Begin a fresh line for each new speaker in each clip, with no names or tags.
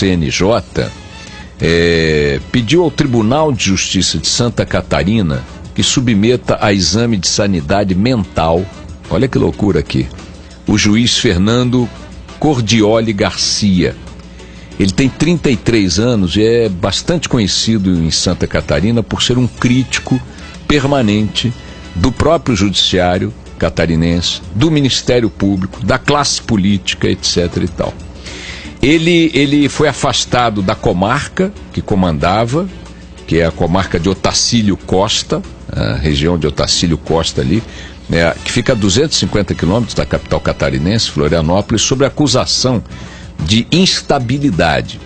CNJ pediu ao Tribunal de Justiça de Santa Catarina que submeta a exame de sanidade mental, olha que loucura aqui, o juiz Fernando Cordioli Garcia. Ele tem 33 anos e é bastante conhecido em Santa Catarina por ser um crítico permanente do próprio judiciário catarinense, do Ministério Público, da classe política, etc. e tal. Ele foi afastado da comarca que comandava, que é a comarca de Otacílio Costa, a região de Otacílio Costa ali, que fica a 250 quilômetros da capital catarinense, Florianópolis, sob acusação de instabilidade.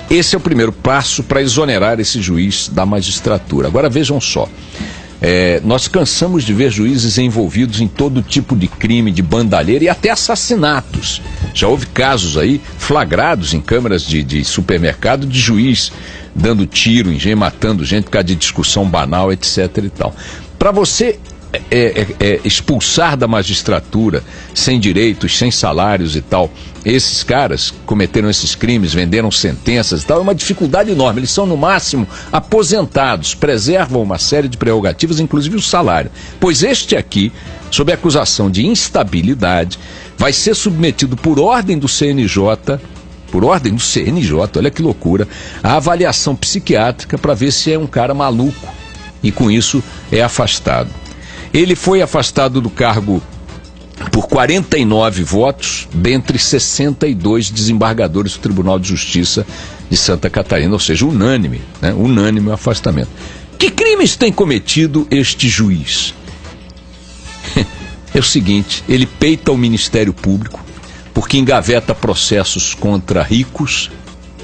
Esse é o primeiro passo para exonerar esse juiz da magistratura. Agora vejam só, nós cansamos de ver juízes envolvidos em todo tipo de crime, de bandalheira e até assassinatos. Já houve casos aí flagrados em câmeras de supermercado de juiz dando tiro em gente, matando gente por causa de discussão banal, etc. e tal. Para você expulsar da magistratura, sem direitos, sem salários e tal, esses caras cometeram esses crimes, venderam sentenças e tal, é uma dificuldade enorme. Eles são no máximo aposentados, preservam uma série de prerrogativas, inclusive o salário. Pois este aqui, sob acusação de instabilidade, vai ser submetido por ordem do CNJ, olha que loucura, a avaliação psiquiátrica para ver se é um cara maluco e com isso é afastado. Ele foi afastado do cargo por 49 votos, dentre 62 desembargadores do Tribunal de Justiça de Santa Catarina, ou seja, unânime, né? Unânime o afastamento. Que crimes tem cometido este juiz? É o seguinte, ele peita o Ministério Público porque engaveta processos contra ricos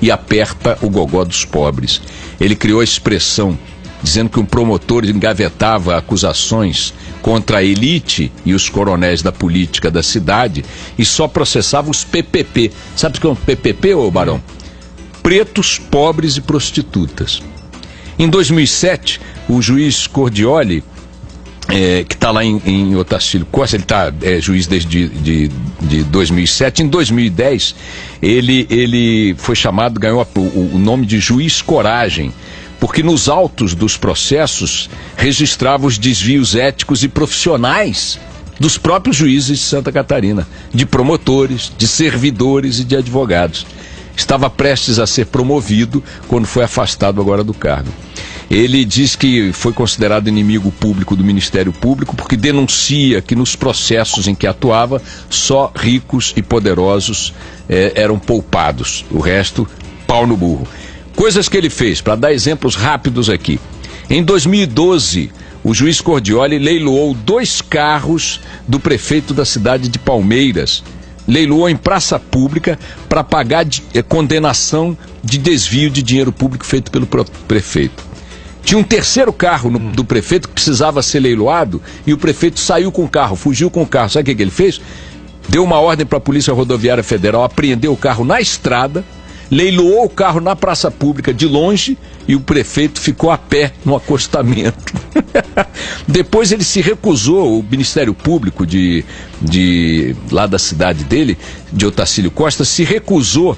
e aperta o gogó dos pobres. Ele criou a expressão dizendo que um promotor engavetava acusações contra a elite e os coronéis da política da cidade e só processava os PPP. Sabe o que é um PPP, ô Barão? Pretos, pobres e prostitutas. Em 2007, o juiz Cordioli, que está lá em Otacílio Costa, ele está juiz desde de 2007. Em 2010, ele foi chamado, ganhou o nome de Juiz Coragem, porque nos autos dos processos registrava os desvios éticos e profissionais dos próprios juízes de Santa Catarina, de promotores, de servidores e de advogados. Estava prestes a ser promovido quando foi afastado agora do cargo. Ele diz que foi considerado inimigo público do Ministério Público porque denuncia que nos processos em que atuava só ricos e poderosos eram poupados, o resto pau no burro. Coisas que ele fez, para dar exemplos rápidos aqui. Em 2012, o juiz Cordioli leiloou 2 carros do prefeito da cidade de Palmeiras. Leiloou em praça pública para pagar condenação de desvio de dinheiro público feito pelo prefeito. Tinha um terceiro carro do prefeito que precisava ser leiloado e o prefeito saiu com o carro, fugiu com o carro. Sabe o que ele fez? Deu uma ordem para a Polícia Rodoviária Federal apreender o carro na estrada, leiloou o carro na praça pública de longe e o prefeito ficou a pé no acostamento. Depois ele se recusou, o Ministério Público lá da cidade dele, de Otacílio Costa, se recusou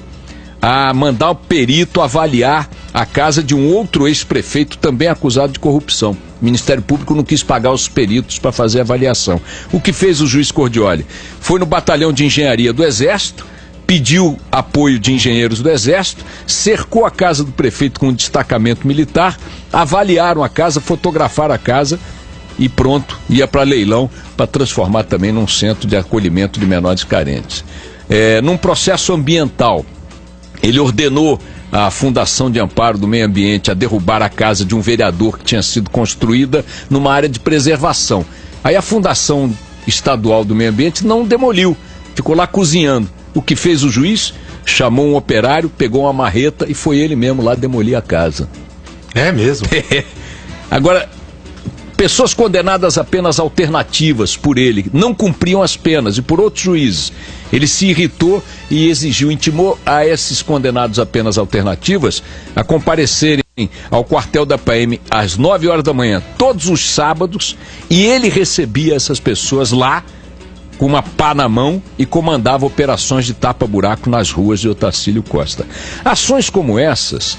a mandar o perito avaliar a casa de um outro ex-prefeito também acusado de corrupção. O Ministério Público não quis pagar os peritos para fazer a avaliação. O que fez o juiz Cordioli? Foi no batalhão de engenharia do Exército, pediu apoio de engenheiros do Exército, cercou a casa do prefeito com um destacamento militar, avaliaram a casa, fotografaram a casa e pronto, ia para leilão para transformar também num centro de acolhimento de menores carentes. Num processo ambiental, ele ordenou a Fundação de Amparo do Meio Ambiente a derrubar a casa de um vereador que tinha sido construída numa área de preservação. Aí a Fundação Estadual do Meio Ambiente não demoliu, ficou lá cozinhando. O que fez o juiz? Chamou um operário, pegou uma marreta e foi ele mesmo lá demolir a casa.
É mesmo?
Agora, pessoas condenadas a penas alternativas por ele não cumpriam as penas e por outros juízes. Ele se irritou e intimou a esses condenados a penas alternativas a comparecerem ao quartel da PM às 9 horas da manhã, todos os sábados, e ele recebia essas pessoas lá com uma pá na mão e comandava operações de tapa-buraco nas ruas de Otacílio Costa. Ações como essas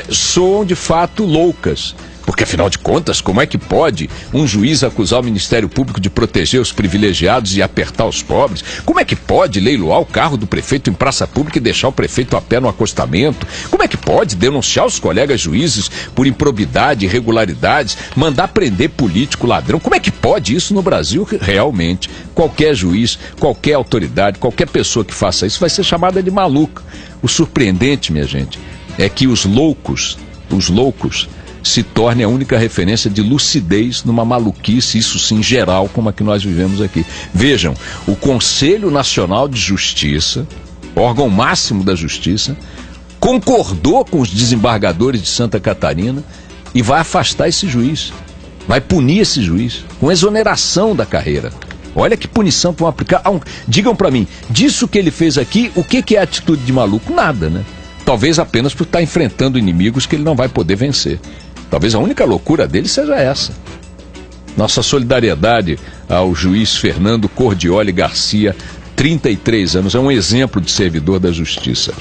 soam de fato loucas, porque afinal de contas, como é que pode um juiz acusar o Ministério Público de proteger os privilegiados e apertar os pobres? Como é que pode leiloar o carro do prefeito em praça pública e deixar o prefeito a pé no acostamento? Como é que pode denunciar os colegas juízes por improbidade, irregularidades, mandar prender político, ladrão? Como é que pode isso no Brasil? Realmente, qualquer juiz, qualquer autoridade, qualquer pessoa que faça isso vai ser chamada de maluca. O surpreendente, minha gente, é que os loucos se torne a única referência de lucidez numa maluquice, isso sim, geral, como a que nós vivemos aqui. Vejam, o Conselho Nacional de Justiça, órgão máximo da justiça, concordou com os desembargadores de Santa Catarina e vai afastar esse juiz, vai punir esse juiz, com exoneração da carreira. Olha que punição vão aplicar. Digam para mim, disso que ele fez aqui, o que é atitude de maluco? Nada, né? Talvez apenas por estar enfrentando inimigos que ele não vai poder vencer. Talvez a única loucura dele seja essa. Nossa solidariedade ao juiz Fernando Cordioli Garcia, 33 anos, é um exemplo de servidor da justiça.